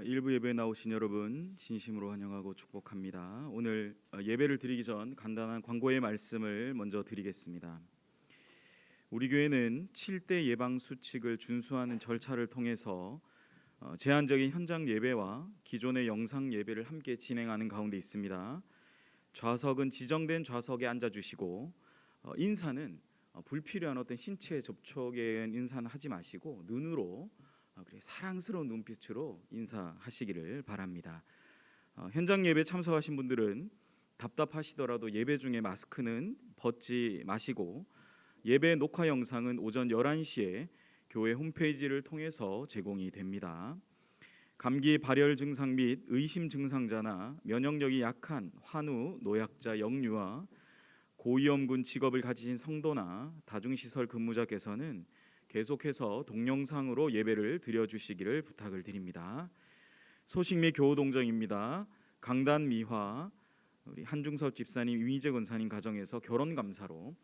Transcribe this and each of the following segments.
일부 예배에 나오신 여러분 진심으로 환영하고 축복합니다. 오늘 예배를 드리기 전 간단한 광고의 말씀을 먼저 드리겠습니다. 우리 교회는 7대 예방 수칙을 준수하는 절차를 통해서 제한적인 현장 예배와 기존의 영상 예배를 함께 진행하는 가운데 있습니다. 좌석은 지정된 좌석에 앉아주시고 인사는 불필요한 어떤 신체 접촉에 의한 인사는 하지 마시고 눈으로 사랑스러운 눈빛으로 인사하시기를 바랍니다. 현장 예배 참석하신 분들은 답답하시더라도 예배 중에 마스크는 벗지 마시고 예배 녹화 영상은 오전 11시에 교회 홈페이지를 통해서 제공이 됩니다. 감기 발열 증상 및 의심 증상자나 면역력이 약한 환우, 노약자, 영유아, 고위험군 직업을 가지신 성도나 다중시설 근무자께서는 계속해서 동영상으로 예배를 드려주시기를 부탁을 드립니다. 소식 및 교우 동정입니다. 강단 미화, 우리 한중섭 집사님, 이미재 권사님 가정에서 결혼 감사로,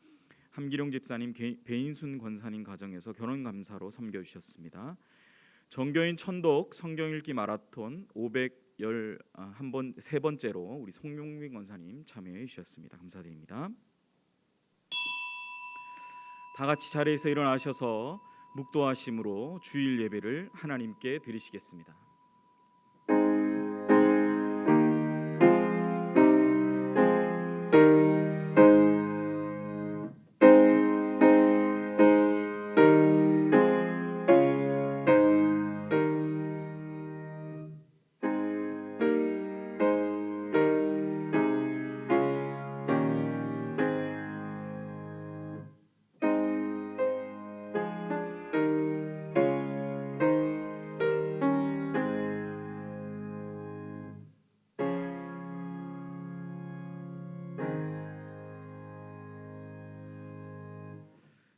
함기룡 집사님, 배인순 권사님 가정에서 결혼 감사로 섬겨주셨습니다. 정교인 천독 성경 읽기 마라톤 511번 세 번째로 우리 송명민 권사님 참여해 주셨습니다. 감사드립니다. 다 같이 자리에서 일어나셔서 묵도하심으로 주일 예배를 하나님께 드리시겠습니다.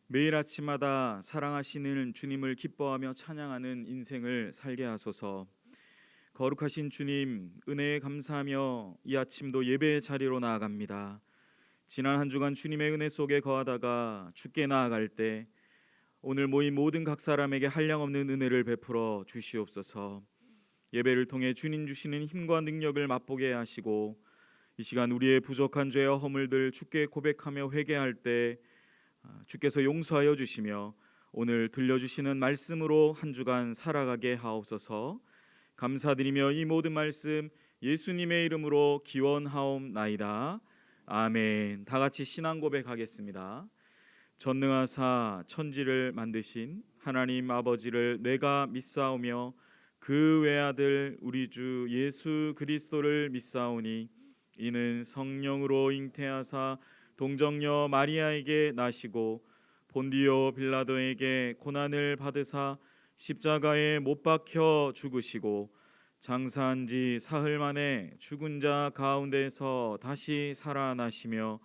매일 아침마다 사랑하시는 주님을 기뻐하며 찬양하는 인생을 살게 하소서. 거룩하신 주님, 은혜에 감사하며 이 아침도 예배의 자리로 나아갑니다. 지난 한 주간 주님의 은혜 속에 거하다가 주께 나아갈 때 오늘 모인 모든 각 사람에게 한량없는 은혜를 베풀어 주시옵소서. 예배를 통해 주님 주시는 힘과 능력을 맛보게 하시고 이 시간 우리의 부족한 죄와 허물들 주께 고백하며 회개할 때 주께서 용서하여 주시며 오늘 들려주시는 말씀으로 한 주간 살아가게 하옵소서. 감사드리며 이 모든 말씀 예수님의 이름으로 기원하옵나이다. 아멘. 다 같이 신앙 고백하겠습니다. 전능하사 천지를 만드신 하나님 아버지를 내가 믿사오며 그 외아들 우리 주 예수 그리스도를 믿사오니 이는 성령으로 잉태하사 동정녀 마리아에게 나시고 본디오 빌라도에게 고난을 받으사 십자가에 못 박혀 죽으시고 장사한 지 사흘 만에 죽은 자 가운데서 다시 살아나시며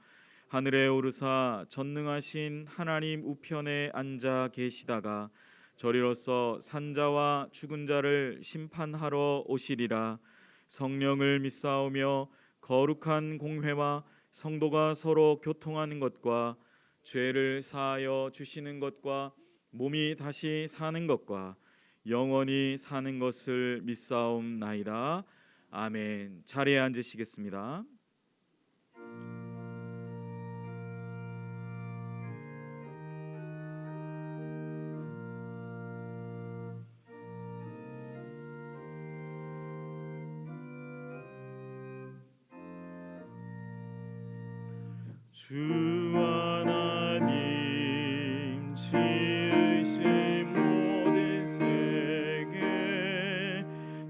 하늘에 오르사 전능하신 하나님 우편에 앉아 계시다가 저리로서 산자와 죽은 자를 심판하러 오시리라. 성령을 믿사오며 거룩한 공회와 성도가 서로 교통하는 것과 죄를 사하여 주시는 것과 몸이 다시 사는 것과 영원히 사는 것을 믿사옵나이다. 아멘. 자리에 앉으시겠습니다. 주 하나님 지으신 모든 세계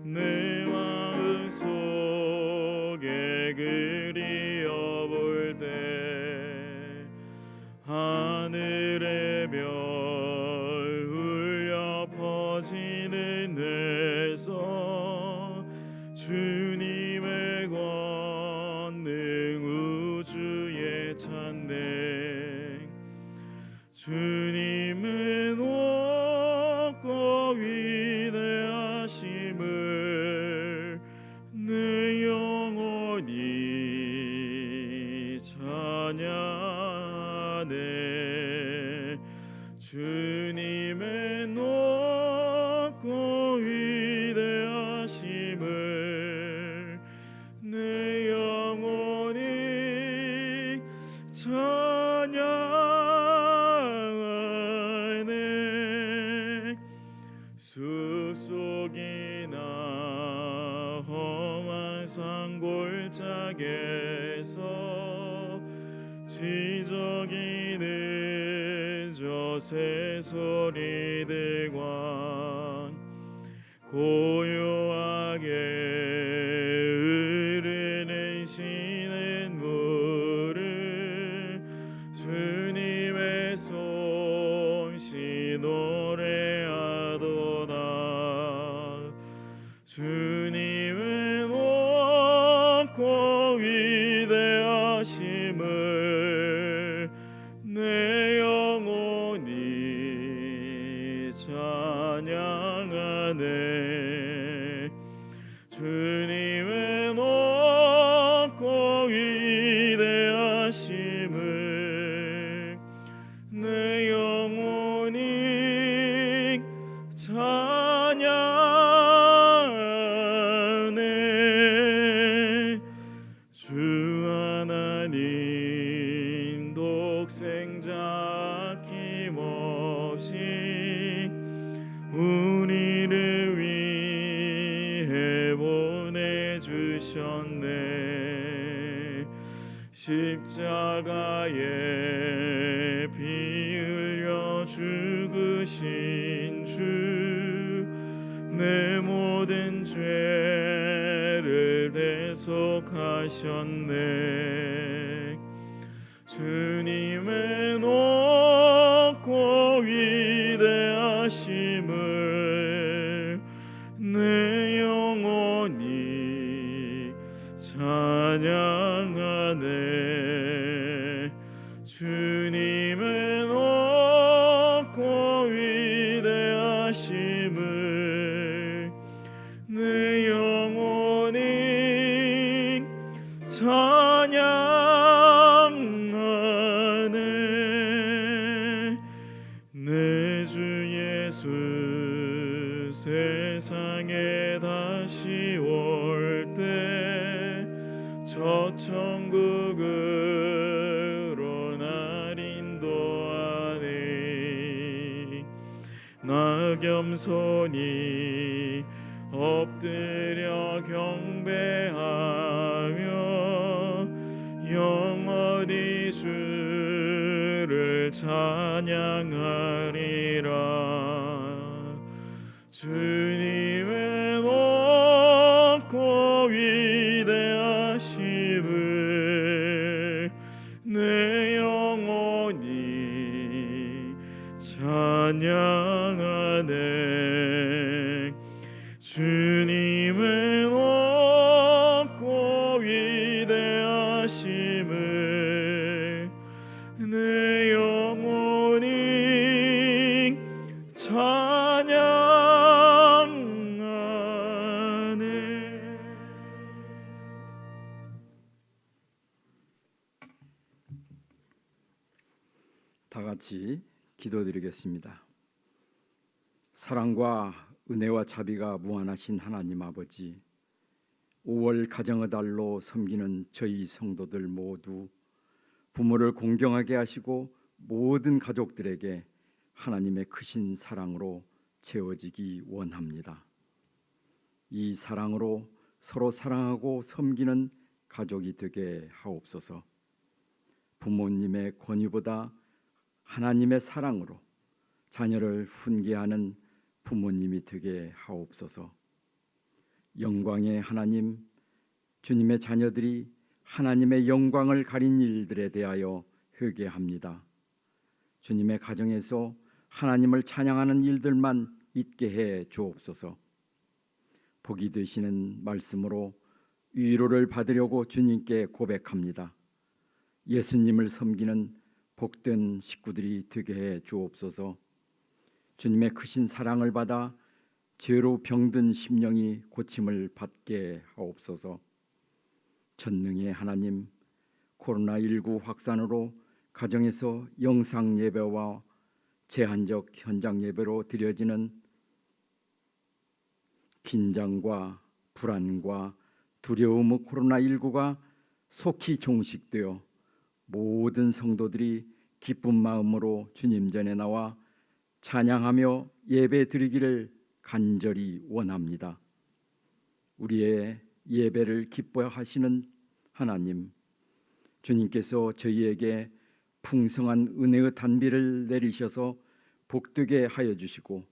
내 마음 속에 그리어볼 때 하늘의 별 울려 퍼지는 데서 주님의 권능 우주에 찬양 주님의 높고 위대하심을 내 영혼이 찬양하네. 주님의 높고 위대하심 숲속이나 험한 산골짜기에서 지저귀는 저 새소리들과 고요하게 흐르는 시냇물을 주님의 솜씨 노래하도다. 주님의 높고 위대하심을 내 영혼이 찬양하네. 주님의 높고 위대하심을 내 영혼이 찬양하네. 주 하나님 독생자 아낌없이 우리를 위해 보내주셨네. 십자가에 피 흘려 죽으신 주 내 모든 죄를 대속하셨네. 주님의 높고 위대하심을 내 영혼이 찬양하네. 주님의 높고 위대하심을 내 영혼이 찬양하네. 내 주 예수 세상에 다시 올 때 저 천국으로 날 인도하네. 나 겸손히 엎드려 경배하며 영원히 주를 찬양하리라. 주님의 높고 위대하심을 내 영혼이 찬양하네. 주님의 높고 위대하심을 내 영혼이 찬양하네. 다 같이 기도드리겠습니다. 사랑과 은혜와 자비가 무한하신 하나님 아버지, 5월 가정의 달로 섬기는 저희 성도들 모두 부모를 공경하게 하시고 모든 가족들에게 하나님의 크신 사랑으로 채워지기 원합니다. 이 사랑으로 서로 사랑하고 섬기는 가족이 되게 하옵소서. 부모님의 권위보다 하나님의 사랑으로 자녀를 훈계하는 부모님이 되게 하옵소서. 영광의 하나님, 주님의 자녀들이 하나님의 영광을 가린 일들에 대하여 회개합니다. 주님의 가정에서 하나님을 찬양하는 일들만 있게 해 주옵소서. 복이 되시는 말씀으로 위로를 받으려고 주님께 고백합니다. 예수님을 섬기는 복된 식구들이 되게 해 주옵소서. 주님의 크신 사랑을 받아 죄로 병든 심령이 고침을 받게 하옵소서. 전능의 하나님, 코로나19 확산으로 가정에서 영상 예배와 제한적 현장 예배로 드려지는 긴장과 불안과 두려움의 코로나19가 속히 종식되어 모든 성도들이 기쁜 마음으로 주님 전에 나와 찬양하며 예배 드리기를 간절히 원합니다. 우리의 예배를 기뻐하시는 하나님, 주님께서 저희에게 풍성한 은혜의 단비를 내리셔서 복되게 하여 주시고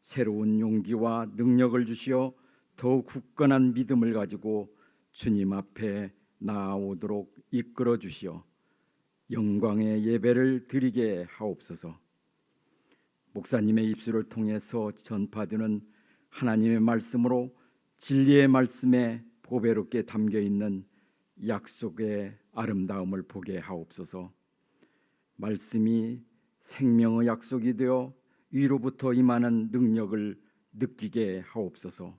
새로운 용기와 능력을 주시어 더욱 굳건한 믿음을 가지고 주님 앞에 나아오도록 이끌어 주시어 영광의 예배를 드리게 하옵소서. 목사님의 입술을 통해서 전파되는 하나님의 말씀으로 진리의 말씀에 보배롭게 담겨 있는 약속의 아름다움을 보게 하옵소서. 말씀이 생명의 약속이 되어 위로부터 임하는 능력을 느끼게 하옵소서.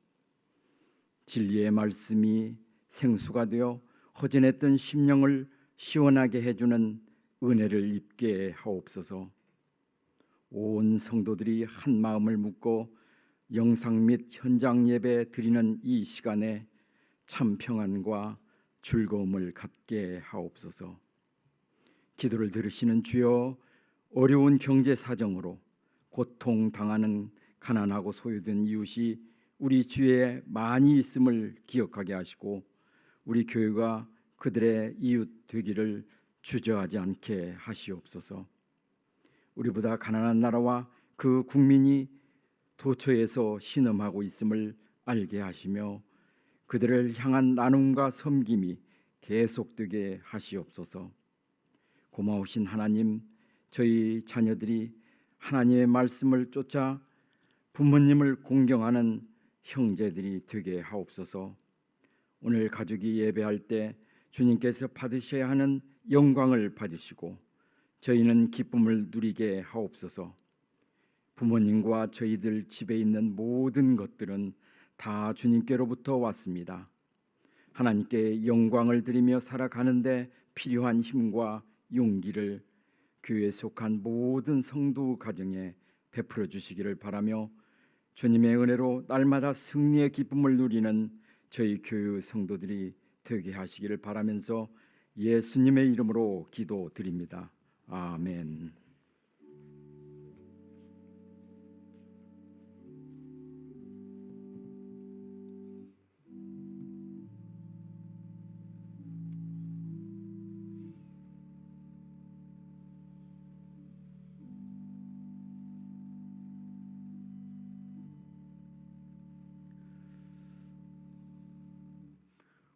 진리의 말씀이 생수가 되어 허전했던 심령을 시원하게 해주는 은혜를 입게 하옵소서. 온 성도들이 한 마음을 묶고 영상 및 현장 예배 드리는 이 시간에 참 평안과 즐거움을 갖게 하옵소서. 기도를 들으시는 주여, 어려운 경제 사정으로 고통당하는 가난하고 소유된 이웃이 우리 주위에 많이 있음을 기억하게 하시고 우리 교회가 그들의 이웃 되기를 주저하지 않게 하시옵소서. 우리보다 가난한 나라와 그 국민이 도처에서 신음하고 있음을 알게 하시며 그들을 향한 나눔과 섬김이 계속되게 하시옵소서. 고마우신 하나님, 저희 자녀들이 하나님의 말씀을 쫓아 부모님을 공경하는 형제들이 되게 하옵소서. 오늘 가족이 예배할 때 주님께서 받으셔야 하는 영광을 받으시고 저희는 기쁨을 누리게 하옵소서. 부모님과 저희들 집에 있는 모든 것들은 다 주님께로부터 왔습니다. 하나님께 영광을 드리며 살아가는데 필요한 힘과 용기를 교회에 속한 모든 성도 가정에 베풀어 주시기를 바라며 주님의 은혜로 날마다 승리의 기쁨을 누리는 저희 교회 성도들이 되게 하시기를 바라면서 예수님의 이름으로 기도드립니다. 아멘.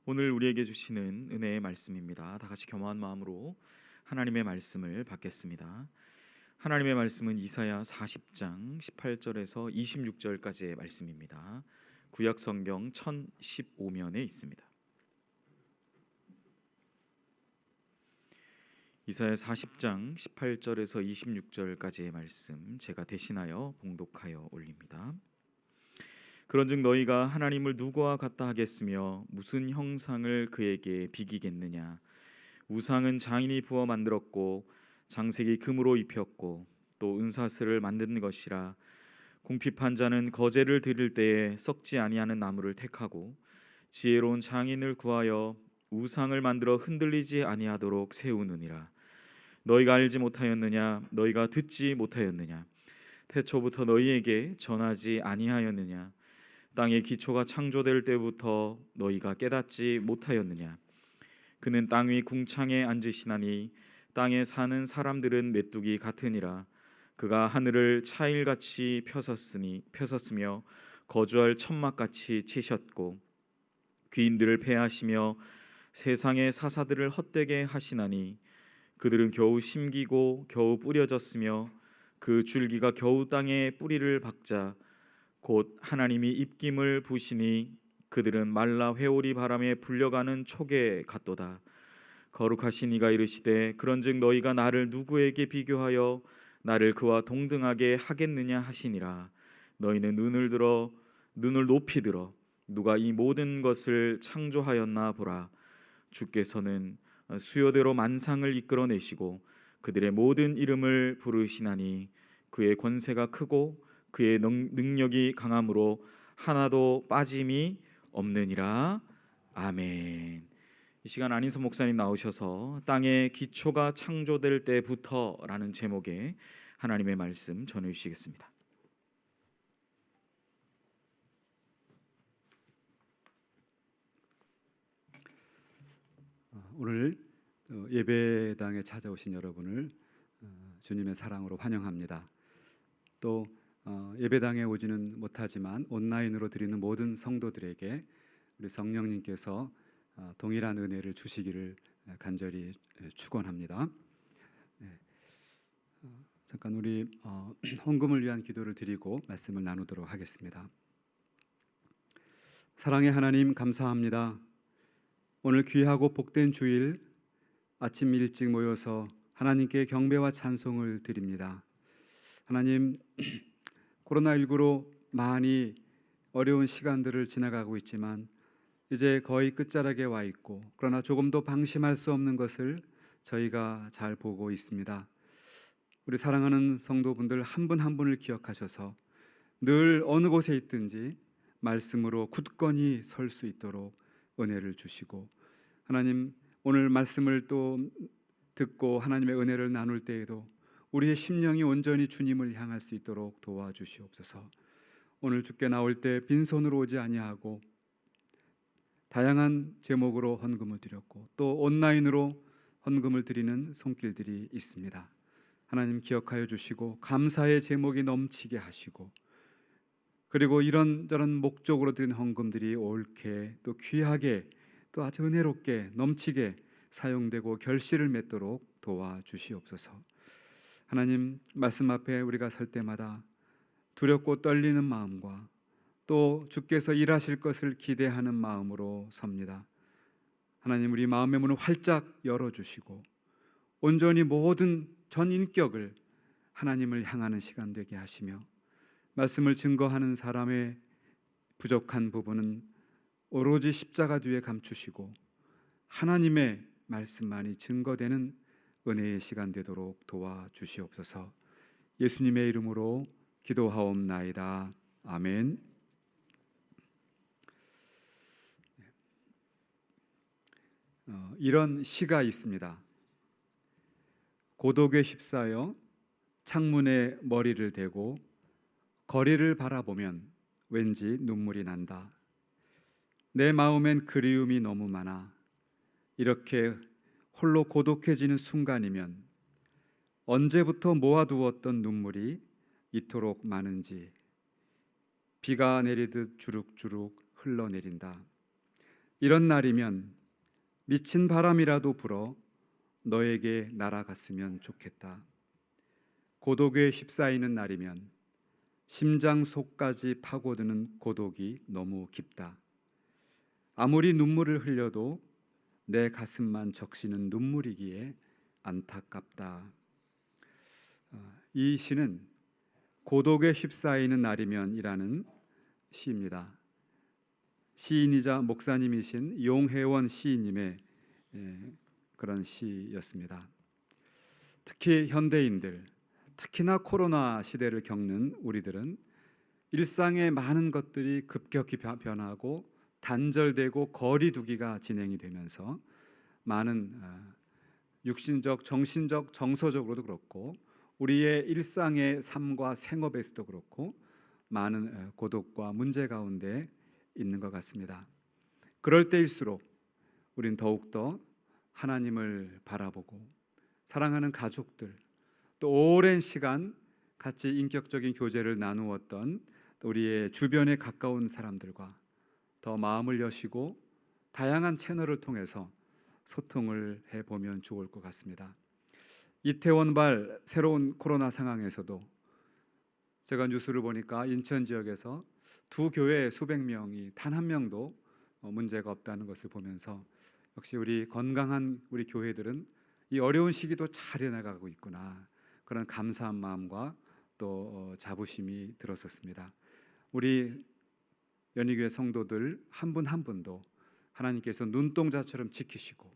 오늘 우리에게 주시는 은혜의 말씀입니다. 다 같이 겸허한 마음으로 하나님의 말씀을 받겠습니다. 하나님의 말씀은 이사야 40장 18절에서 26절까지의 말씀입니다. 구약 성경 1015면에 있습니다. 이사야 40장 18절에서 26절까지의 말씀 제가 대신하여 봉독하여 올립니다. 그런즉 너희가 하나님을 누구와 같다 하겠으며 무슨 형상을 그에게 비기겠느냐. 우상은 장인이 부어 만들었고 장색이 금으로 입혔고 또 은사슬을 만든 것이라. 궁핍한 자는 거제를 드릴 때에 썩지 아니하는 나무를 택하고 지혜로운 장인을 구하여 우상을 만들어 흔들리지 아니하도록 세우느니라. 너희가 알지 못하였느냐. 너희가 듣지 못하였느냐. 태초부터 너희에게 전하지 아니하였느냐. 땅의 기초가 창조될 때부터 너희가 깨닫지 못하였느냐. 그는 땅 위 궁창에 앉으시나니 땅에 사는 사람들은 메뚜기 같으니라. 그가 하늘을 차일같이 펴섰으며 거주할 천막같이 치셨고 귀인들을 패하시며 세상의 사사들을 헛되게 하시나니 그들은 겨우 심기고 겨우 뿌려졌으며 그 줄기가 겨우 땅에 뿌리를 박자 곧 하나님이 입김을 부시니 그들은 말라 회오리 바람에 불려가는 촉에 같도다. 거룩하신 이가 이르시되 그런즉 너희가 나를 누구에게 비교하여 나를 그와 동등하게 하겠느냐 하시니라. 너희는 눈을 높이 들어 누가 이 모든 것을 창조하였나 보라. 주께서는 수요대로 만상을 이끌어내시고 그들의 모든 이름을 부르시나니 그의 권세가 크고 그의 능력이 강함으로 하나도 빠짐이 없느니라. 아멘. 이 시간 안인서 목사님 나오셔서 땅의 기초가 창조될 때부터라는 제목의 하나님의 말씀 전해 주시겠습니다. 오늘 예배당에 찾아오신 여러분을 주님의 사랑으로 환영합니다. 또 예배당에 오지는 못하지만 온라인으로 드리는 모든 성도들에게 우리 성령님께서 동일한 은혜를 주시기를 간절히 축원합니다. 잠깐 우리 헌금을 위한 기도를 드리고 말씀을 나누도록 하겠습니다. 사랑의 하나님, 감사합니다. 오늘 귀하고 복된 주일 아침 일찍 모여서 하나님께 경배와 찬송을 드립니다. 하나님, 코로나19로 많이 어려운 시간들을 지나가고 있지만 이제 거의 끝자락에 와 있고, 그러나 조금도 방심할 수 없는 것을 저희가 잘 보고 있습니다. 우리 사랑하는 성도분들 한 분 한 분을 기억하셔서 늘 어느 곳에 있든지 말씀으로 굳건히 설 수 있도록 은혜를 주시고, 하나님, 오늘 말씀을 또 듣고 하나님의 은혜를 나눌 때에도 우리의 심령이 온전히 주님을 향할 수 있도록 도와주시옵소서. 오늘 주께 나올 때 빈손으로 오지 아니하고 다양한 제목으로 헌금을 드렸고 또 온라인으로 헌금을 드리는 손길들이 있습니다. 하나님, 기억하여 주시고 감사의 제목이 넘치게 하시고, 그리고 이런저런 목적으로 드린 헌금들이 옳게 또 귀하게 또 아주 은혜롭게 넘치게 사용되고 결실을 맺도록 도와주시옵소서. 하나님, 말씀 앞에 우리가 설 때마다 두렵고 떨리는 마음과 또 주께서 일하실 것을 기대하는 마음으로 섭니다. 하나님, 우리 마음의 문을 활짝 열어주시고 온전히 모든 전 인격을 하나님을 향하는 시간 되게 하시며, 말씀을 증거하는 사람의 부족한 부분은 오로지 십자가 뒤에 감추시고 하나님의 말씀만이 증거되는 은혜의 시간 되도록 도와주시옵소서. 예수님의 이름으로 기도하옵나이다. 아멘. 이런 시가 있습니다. 고독에 휩싸여 창문에 머리를 대고 거리를 바라보면 왠지 눈물이 난다. 내 마음엔 그리움이 너무 많아. 이렇게 홀로 고독해지는 순간이면 언제부터 모아두었던 눈물이 이토록 많은지 비가 내리듯 주룩주룩 흘러내린다. 이런 날이면 미친 바람이라도 불어 너에게 날아갔으면 좋겠다. 고독에 휩싸이는 날이면 심장 속까지 파고드는 고독이 너무 깊다. 아무리 눈물을 흘려도 내 가슴만 적시는 눈물이기에 안타깝다. 이 시는 고독에 휩싸이는 날이면이라는 시입니다. 시인이자 목사님이신 용혜원 시인님의 그런 시였습니다. 특히 현대인들, 특히나 코로나 시대를 겪는 우리들은 일상의 많은 것들이 급격히 변하고 단절되고 거리두기가 진행이 되면서 많은 육신적, 정신적, 정서적으로도 그렇고 우리의 일상의 삶과 생업에서도 그렇고 많은 고독과 문제 가운데 있는 것 같습니다. 그럴 때일수록 우린 더욱더 하나님을 바라보고 사랑하는 가족들, 또 오랜 시간 같이 인격적인 교제를 나누었던 우리의 주변에 가까운 사람들과 더 마음을 여시고 다양한 채널을 통해서 소통을 해보면 좋을 것 같습니다. 이태원발 새로운 코로나 상황에서도 제가 뉴스를 보니까 인천 지역에서 두 교회 수백 명이 단 한 명도 문제가 없다는 것을 보면서 역시 우리 건강한 우리 교회들은 이 어려운 시기도 잘 해나가고 있구나, 그런 감사한 마음과 또 자부심이 들었었습니다. 우리 연희교회 성도들 한 분 한 분도 하나님께서 눈동자처럼 지키시고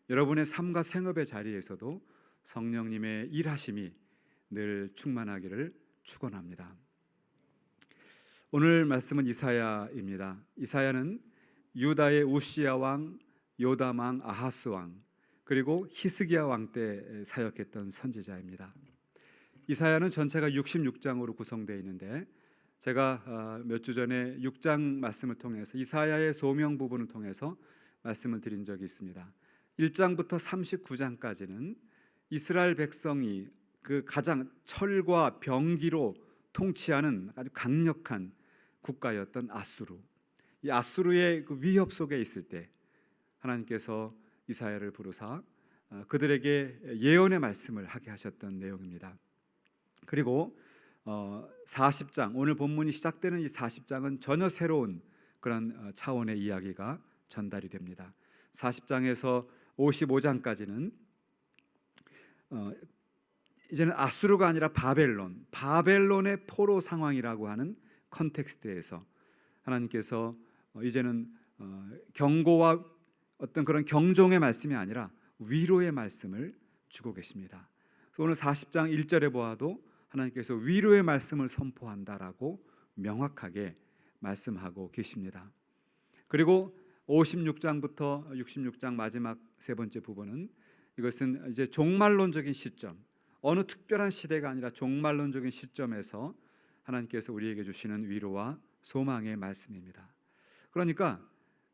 여러분의 삶과 생업의 자리에서도 성령님의 일하심이 늘 충만하기를 축원합니다. 오늘 말씀은 이사야입니다. 이사야는 유다의 우시야 왕, 요담 왕, 아하스 왕, 그리고 히스기야 왕 때 사역했던 선지자입니다. 이사야는 전체가 66장으로 구성되어 있는데 제가 몇 주 전에 6장 말씀을 통해서 이사야의 소명 부분을 통해서 말씀을 드린 적이 있습니다. 1장부터 39장까지는 이스라엘 백성이 그 가장 철과 병기로 통치하는 아주 강력한 국가였던 아수르, 이 아수르의 그 위협 속에 있을 때 하나님께서 이사야를 부르사 그들에게 예언의 말씀을 하게 하셨던 내용입니다. 그리고 40장, 오늘 본문이 시작되는 이 40장은 전혀 새로운 그런 차원의 이야기가 전달이 됩니다. 40장에서 55장까지는 이제는 아수르가 아니라 바벨론의 포로 상황이라고 하는 컨텍스트에서 하나님께서 이제는 경고와 어떤 그런 경종의 말씀이 아니라 위로의 말씀을 주고 계십니다. 그래서 오늘 40장 1절에 보아도 하나님께서 위로의 말씀을 선포한다라고 명확하게 말씀하고 계십니다. 그리고 56장부터 66장 마지막 세 번째 부분은 이것은 이제 종말론적인 시점, 어느 특별한 시대가 아니라 종말론적인 시점에서 하나님께서 우리에게 주시는 위로와 소망의 말씀입니다. 그러니까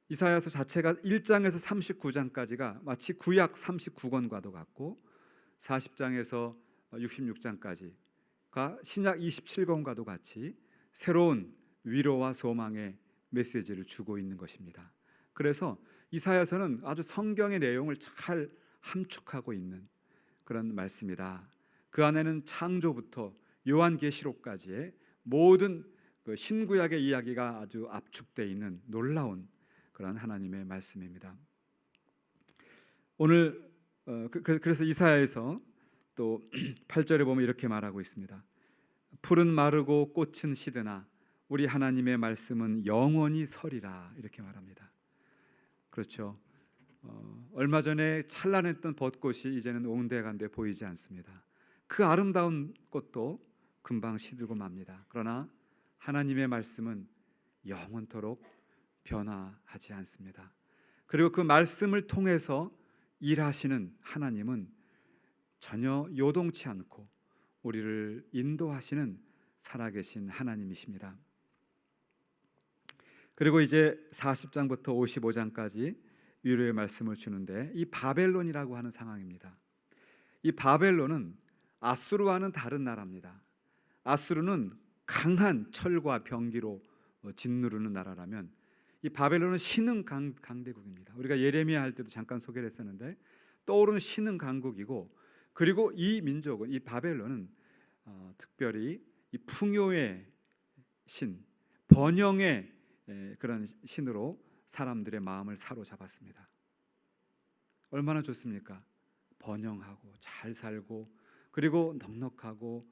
이사야서 자체가 1장에서 39장까지가 마치 구약 39권과도 같고 40장에서 66장까지가 신약 27권과도 같이 새로운 위로와 소망의 메시지를 주고 있는 것입니다. 그래서 이사야서는 아주 성경의 내용을 잘 함축하고 있는 그런 말씀이다. 그 안에는 창조부터 요한계시록까지의 모든 그 신구약의 이야기가 아주 압축되어 있는 놀라운 그런 하나님의 말씀입니다. 오늘 그래서 이사야에서 또 8절에 보면 이렇게 말하고 있습니다. 풀은 마르고 꽃은 시드나 우리 하나님의 말씀은 영원히 서리라, 이렇게 말합니다. 그렇죠. 얼마 전에 찬란했던 벚꽃이 이제는 온데간데 보이지 않습니다. 그 아름다운 꽃도 금방 시들고 맙니다. 그러나 하나님의 말씀은 영원토록 변화하지 않습니다. 그리고 그 말씀을 통해서 일하시는 하나님은 전혀 요동치 않고 우리를 인도하시는 살아계신 하나님이십니다. 그리고 이제 40장부터 55장까지 위로의 말씀을 주는데 이 바벨론이라고 하는 상황입니다. 이 바벨론은 아수르와는 다른 나라입니다. 아수르는 강한 철과 병기로 짓누르는 나라라면 이 바벨론은 신흥 강대국입니다. 우리가 예레미야 할 때도 잠깐 소개를 했었는데 떠오르는 신흥 강국이고, 그리고 이 민족은, 이 바벨론은 특별히 이 풍요의 신, 번영의 그런 신으로 사람들의 마음을 사로잡았습니다. 얼마나 좋습니까? 번영하고 잘 살고 그리고 넉넉하고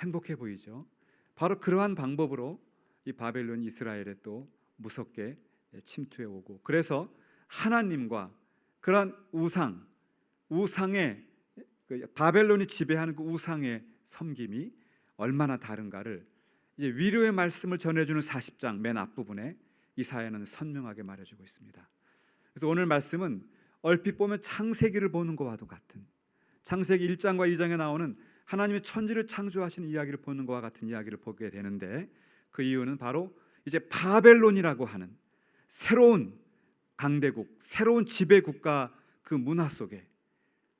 행복해 보이죠. 바로 그러한 방법으로 이 바벨론이 이스라엘에 또 무섭게 침투해 오고, 그래서 하나님과 그런 우상의 바벨론이 지배하는 그 우상의 섬김이 얼마나 다른가를 이제 위로의 말씀을 전해주는 40장 맨 앞부분에 이사야는 선명하게 말해주고 있습니다. 그래서 오늘 말씀은 얼핏 보면 창세기를 보는 것과도 같은, 창세기 1장과 2장에 나오는 하나님의 천지를 창조하시는 이야기를 보는 것과 같은 이야기를 보게 되는데, 그 이유는 바로 이제 바벨론이라고 하는 새로운 강대국, 새로운 지배국가 그 문화 속에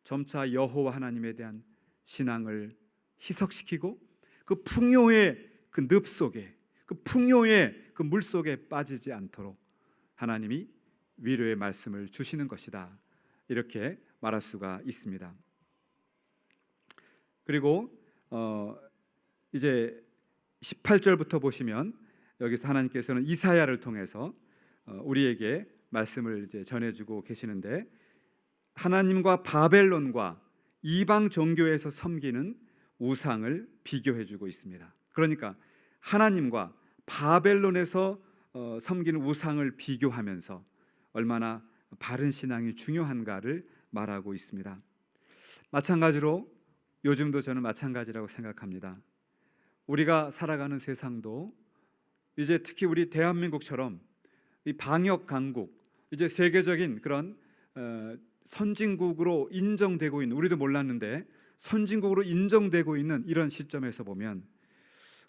점차 여호와 하나님에 대한 신앙을 희석시키고 그 풍요의 그 늪 속에, 그 풍요의 그 물 속에 빠지지 않도록 하나님이 위로의 말씀을 주시는 것이다, 이렇게 말할 수가 있습니다. 그리고 이제 18절부터 보시면 여기서 하나님께서는 이사야를 통해서 우리에게 말씀을 이제 전해주고 계시는데, 하나님과 바벨론과 이방 종교에서 섬기는 우상을 비교해주고 있습니다. 그러니까 하나님과 바벨론에서 섬기는 우상을 비교하면서 얼마나 바른 신앙이 중요한가를 말하고 있습니다. 마찬가지로 요즘도 저는 마찬가지라고 생각합니다. 우리가 살아가는 세상도 이제 특히 우리 대한민국처럼 이 방역 강국, 이제 세계적인 그런 선진국으로 인정되고 있는, 우리도 몰랐는데 선진국으로 인정되고 있는 이런 시점에서 보면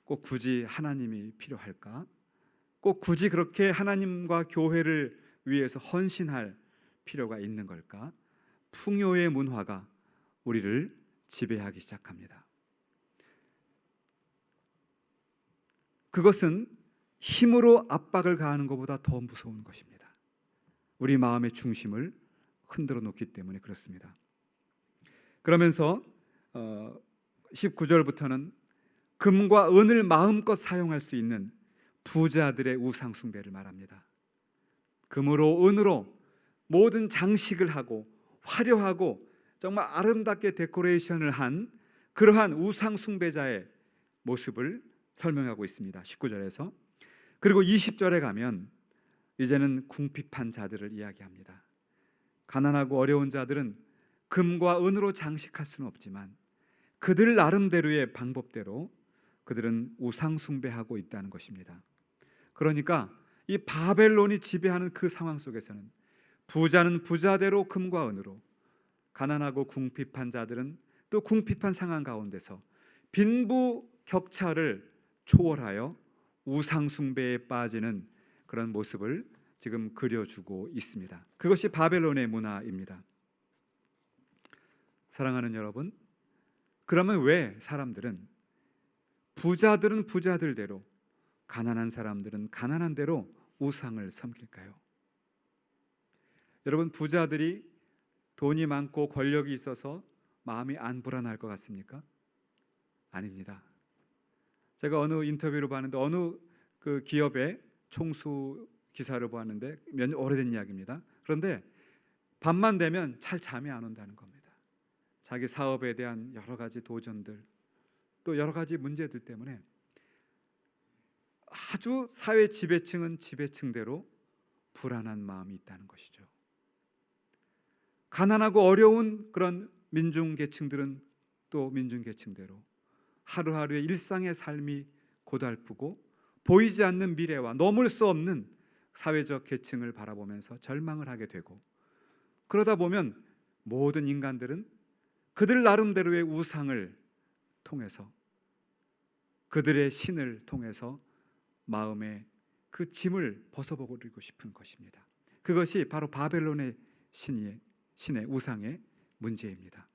꼭 굳이 하나님이 필요할까? 꼭 굳이 그렇게 하나님과 교회를 위해서 헌신할 필요가 있는 걸까? 풍요의 문화가 우리를 지배하기 시작합니다. 그것은 힘으로 압박을 가하는 것보다 더 무서운 것입니다. 우리 마음의 중심을 흔들어 놓기 때문에 그렇습니다. 그러면서 19절부터는 금과 은을 마음껏 사용할 수 있는 부자들의 우상 숭배를 말합니다. 금으로 은으로 모든 장식을 하고 화려하고 정말 아름답게 데코레이션을 한 그러한 우상 숭배자의 모습을 설명하고 있습니다. 19절에서. 그리고 20절에 가면 이제는 궁핍한 자들을 이야기합니다. 가난하고 어려운 자들은 금과 은으로 장식할 수는 없지만 그들 나름대로의 방법대로 그들은 우상 숭배하고 있다는 것입니다. 그러니까 이 바벨론이 지배하는 그 상황 속에서는 부자는 부자대로 금과 은으로, 가난하고 궁핍한 자들은 또 궁핍한 상황 가운데서 빈부격차를 초월하여 우상 숭배에 빠지는 그런 모습을 지금 그려주고 있습니다. 그것이 바벨론의 문화입니다. 사랑하는 여러분, 그러면 왜 사람들은 부자들은 부자들대로, 가난한 사람들은 가난한 대로 우상을 섬길까요? 여러분, 부자들이 돈이 많고 권력이 있어서 마음이 안 불안할 것 같습니까? 아닙니다. 제가 어느 인터뷰를 봤는데 어느 그 기업의 총수 기사를 보았는데 몇 년 오래된 이야기입니다. 그런데 밤만 되면 잘 잠이 안 온다는 겁니다. 자기 사업에 대한 여러 가지 도전들, 또 여러 가지 문제들 때문에 아주 사회 지배층은 지배층대로 불안한 마음이 있다는 것이죠. 가난하고 어려운 그런 민중계층들은 또 민중계층대로 하루하루의 일상의 삶이 고달프고 보이지 않는 미래와 넘을 수 없는 사회적 계층을 바라보면서 절망을 하게 되고, 그러다 보면 모든 인간들은 그들 나름대로의 우상을 통해서, 그들의 신을 통해서 마음의 그 짐을 벗어버리고 싶은 것입니다. 그것이 바로 바벨론의 신의 우상의 문제입니다.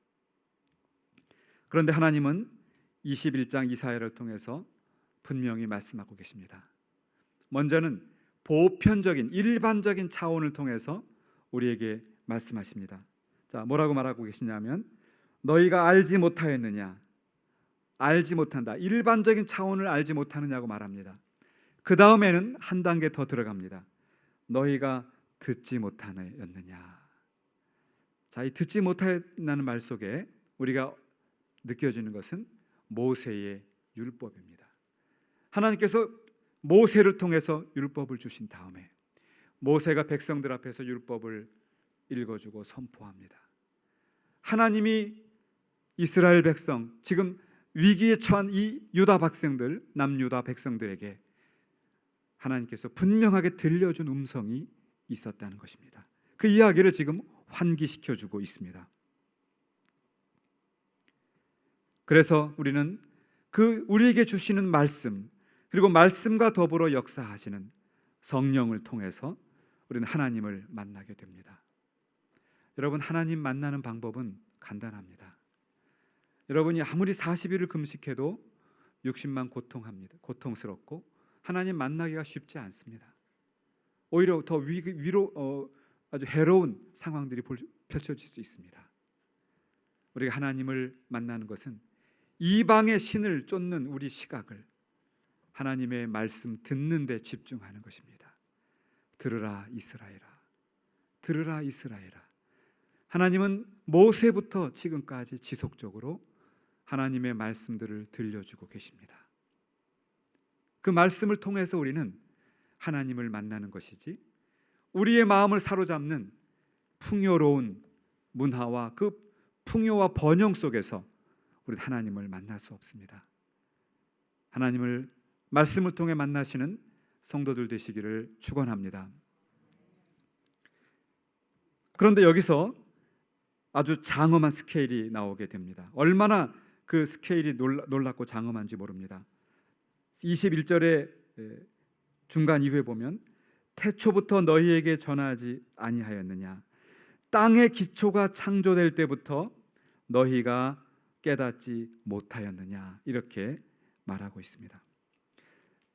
그런데 하나님은 21장 이사야를 통해서 분명히 말씀하고 계십니다. 먼저는 보편적인 일반적인 차원을 통해서 우리에게 말씀하십니다. 자, 뭐라고 말하고 계시냐면 너희가 알지 못하였느냐, 알지 못한다, 일반적인 차원을 알지 못하느냐고 말합니다. 그 다음에는 한 단계 더 들어갑니다. 너희가 듣지 못하였느냐. 자, 이 듣지 못하였다는 말 속에 우리가 느껴지는 것은 모세의 율법입니다. 하나님께서 모세를 통해서 율법을 주신 다음에 모세가 백성들 앞에서 율법을 읽어주고 선포합니다. 하나님이 이스라엘 백성, 지금 위기에 처한 이 유다 백성들, 남유다 백성들에게 하나님께서 분명하게 들려준 음성이 있었다는 것입니다. 그 이야기를 지금 환기시켜주고 있습니다. 그래서 우리는 그 우리에게 주시는 말씀, 그리고 말씀과 더불어 역사하시는 성령을 통해서 우리는 하나님을 만나게 됩니다. 여러분, 하나님 만나는 방법은 간단합니다. 여러분이 아무리 40일을 금식해도 육신만 고통스럽고 하나님 만나기가 쉽지 않습니다. 오히려 더 아주 해로운 상황들이 펼쳐질 수 있습니다. 우리가 하나님을 만나는 것은 이방의 신을 쫓는 우리 시각을 하나님의 말씀 듣는 데 집중하는 것입니다. 들으라 이스라엘아, 들으라 이스라엘아. 하나님은 모세부터 지금까지 지속적으로 하나님의 말씀들을 들려주고 계십니다. 그 말씀을 통해서 우리는 하나님을 만나는 것이지, 우리의 마음을 사로잡는 풍요로운 문화와 그 풍요와 번영 속에서 우리는 하나님을 만날 수 없습니다. 하나님을 말씀을 통해 만나시는 성도들 되시기를 축원합니다. 그런데 여기서 아주 장엄한 스케일이 나오게 됩니다. 얼마나 그 스케일이 놀랍고 장엄한지 모릅니다. 21절의 중간 이후에 보면 태초부터 너희에게 전하지 아니하였느냐, 땅의 기초가 창조될 때부터 너희가 깨닫지 못하였느냐, 이렇게 말하고 있습니다.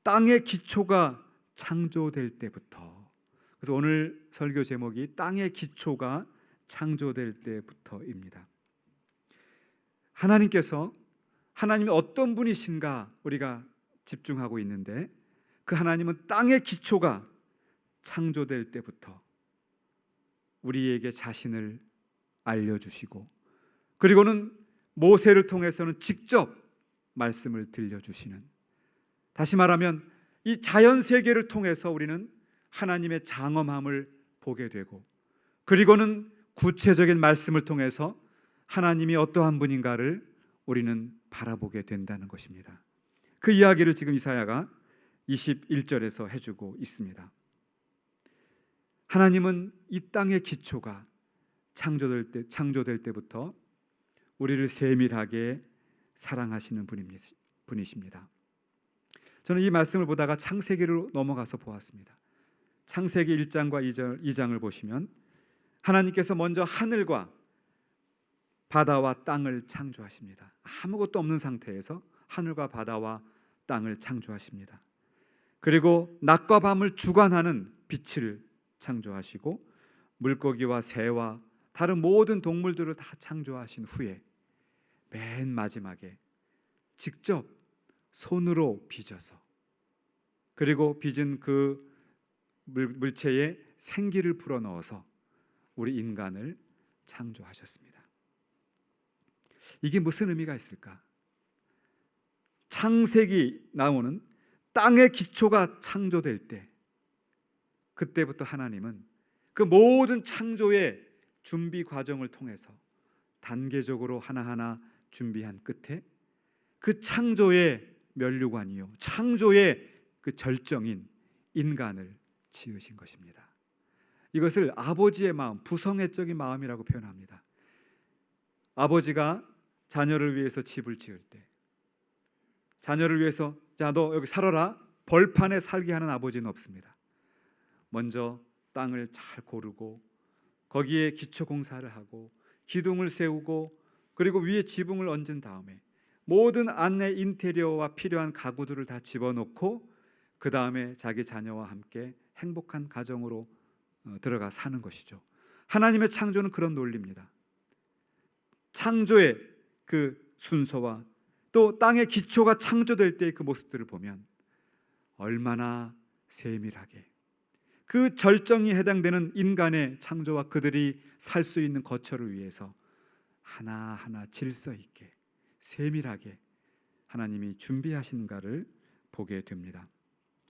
땅의 기초가 창조될 때부터. 그래서 오늘 설교 제목이 땅의 기초가 창조될 때부터입니다. 하나님이 어떤 분이신가 우리가 집중하고 있는데, 그 하나님은 땅의 기초가 창조될 때부터 우리에게 자신을 알려주시고, 그리고는 모세를 통해서는 직접 말씀을 들려주시는, 다시 말하면 이 자연 세계를 통해서 우리는 하나님의 장엄함을 보게 되고, 그리고는 구체적인 말씀을 통해서 하나님이 어떠한 분인가를 우리는 바라보게 된다는 것입니다. 그 이야기를 지금 이사야가 21절에서 해주고 있습니다. 하나님은 이 땅의 기초가 창조될 때부터 우리를 세밀하게 사랑하시는 분이십니다. 저는 이 말씀을 보다가 창세기로 넘어가서 보았습니다. 창세기 1장과 2장을 보시면 하나님께서 먼저 하늘과 바다와 땅을 창조하십니다. 아무것도 없는 상태에서 하늘과 바다와 땅을 창조하십니다. 그리고 낮과 밤을 주관하는 빛을 창조하시고, 물고기와 새와 다른 모든 동물들을 다 창조하신 후에 맨 마지막에 직접 손으로 빚어서, 그리고 빚은 그 물체에 생기를 불어넣어서 우리 인간을 창조하셨습니다. 이게 무슨 의미가 있을까? 창세기 나오는 땅의 기초가 창조될 때, 그때부터 하나님은 그 모든 창조의 준비 과정을 통해서 단계적으로 하나하나 준비한 끝에 그 창조의 면류관이요, 창조의 그 절정인 인간을 지으신 것입니다. 이것을 아버지의 마음, 부성애적인 마음이라고 표현합니다. 아버지가 자녀를 위해서 집을 지을 때, 자녀를 위해서 자, 너 여기 살아라, 벌판에 살게 하는 아버지는 없습니다. 먼저 땅을 잘 고르고 거기에 기초 공사를 하고 기둥을 세우고, 그리고 위에 지붕을 얹은 다음에 모든 안내 인테리어와 필요한 가구들을 다 집어넣고, 그 다음에 자기 자녀와 함께 행복한 가정으로 들어가 사는 것이죠. 하나님의 창조는 그런 논리입니다. 창조의 그 순서와 또 땅의 기초가 창조될 때의 그 모습들을 보면 얼마나 세밀하게 그 절정이 해당되는 인간의 창조와 그들이 살 수 있는 거처를 위해서 하나하나 질서 있게 세밀하게 하나님이 준비하시는가를 보게 됩니다.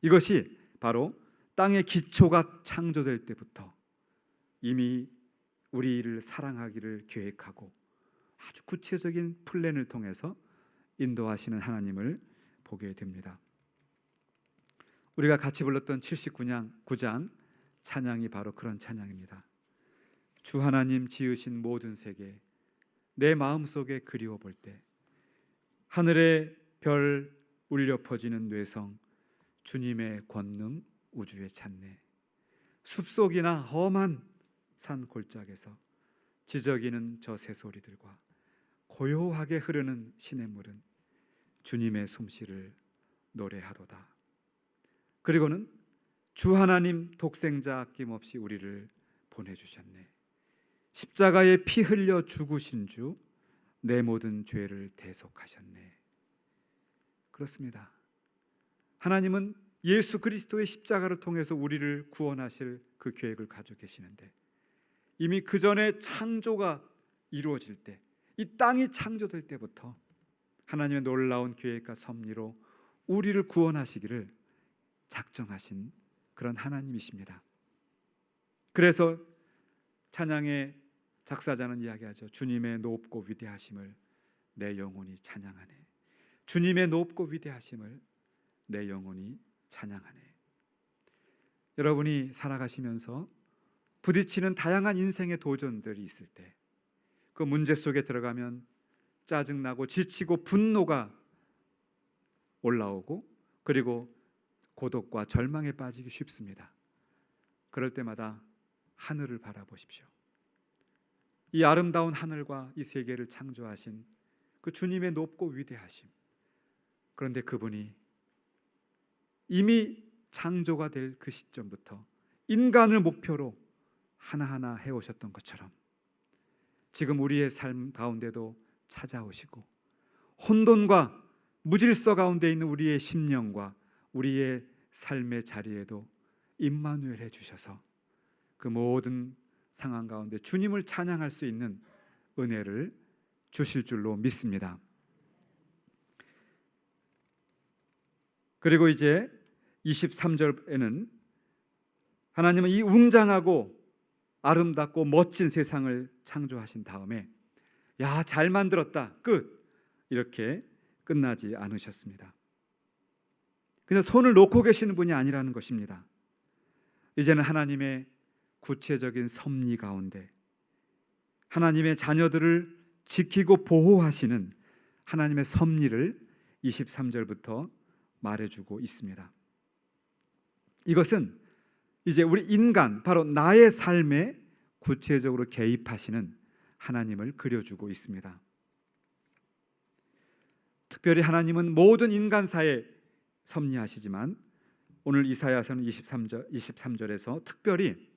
이것이 바로 땅의 기초가 창조될 때부터 이미 우리를 사랑하기를 계획하고 아주 구체적인 플랜을 통해서 인도하시는 하나님을 보게 됩니다. 우리가 같이 불렀던 79장 찬양이 바로 그런 찬양입니다. 주 하나님 지으신 모든 세계 내 마음속에 그리워 볼 때, 하늘의 별 울려 퍼지는 뇌성 주님의 권능 우주에 찾네. 숲속이나 험한 산 골짜기에서 지저귀는 저 새소리들과 고요하게 흐르는 시냇물은 주님의 솜씨를 노래하도다. 그리고는 주 하나님 독생자 아낌없이 우리를 보내주셨네. 십자가에 피 흘려 죽으신 주 내 모든 죄를 대속하셨네. 그렇습니다. 하나님은 예수 그리스도의 십자가를 통해서 우리를 구원하실 그 계획을 가지고 계시는데, 이미 그 전에 창조가 이루어질 때, 이 땅이 창조될 때부터 하나님의 놀라운 계획과 섭리로 우리를 구원하시기를 작정하신 그런 하나님이십니다. 그래서 찬양의 작사자는 이야기하죠. 주님의 높고 위대하심을 내 영혼이 찬양하네. 주님의 높고 위대하심을 내 영혼이 찬양하네. 여러분이 살아가시면서 부딪히는 다양한 인생의 도전들이 있을 때, 그 문제 속에 들어가면 짜증나고 지치고 분노가 올라오고, 그리고 고독과 절망에 빠지기 쉽습니다. 그럴 때마다 하늘을 바라보십시오. 이 아름다운 하늘과 이 세계를 창조하신 그 주님의 높고 위대하심. 그런데 그분이 이미 창조가 될 그 시점부터 인간을 목표로 하나하나 해오셨던 것처럼 지금 우리의 삶 가운데도 찾아오시고 혼돈과 무질서 가운데 있는 우리의 심령과 우리의 삶의 자리에도 임마누엘 해주셔서 그 모든 상황 가운데 주님을 찬양할 수 있는 은혜를 주실 줄로 믿습니다. 그리고 이제 23절에는 하나님은 이 웅장하고 아름답고 멋진 세상을 창조하신 다음에 야, 잘 만들었다, 끝, 이렇게 끝나지 않으셨습니다. 그냥 손을 놓고 계시는 분이 아니라는 것입니다. 이제는 하나님의 구체적인 섭리 가운데 하나님의 자녀들을 지키고 보호하시는 하나님의 섭리를 23절부터 말해주고 있습니다. 이것은 이제 우리 인간, 바로 나의 삶에 구체적으로 개입하시는 하나님을 그려주고 있습니다. 특별히 하나님은 모든 인간사에 섭리하시지만 오늘 이사야서는 23절에서 특별히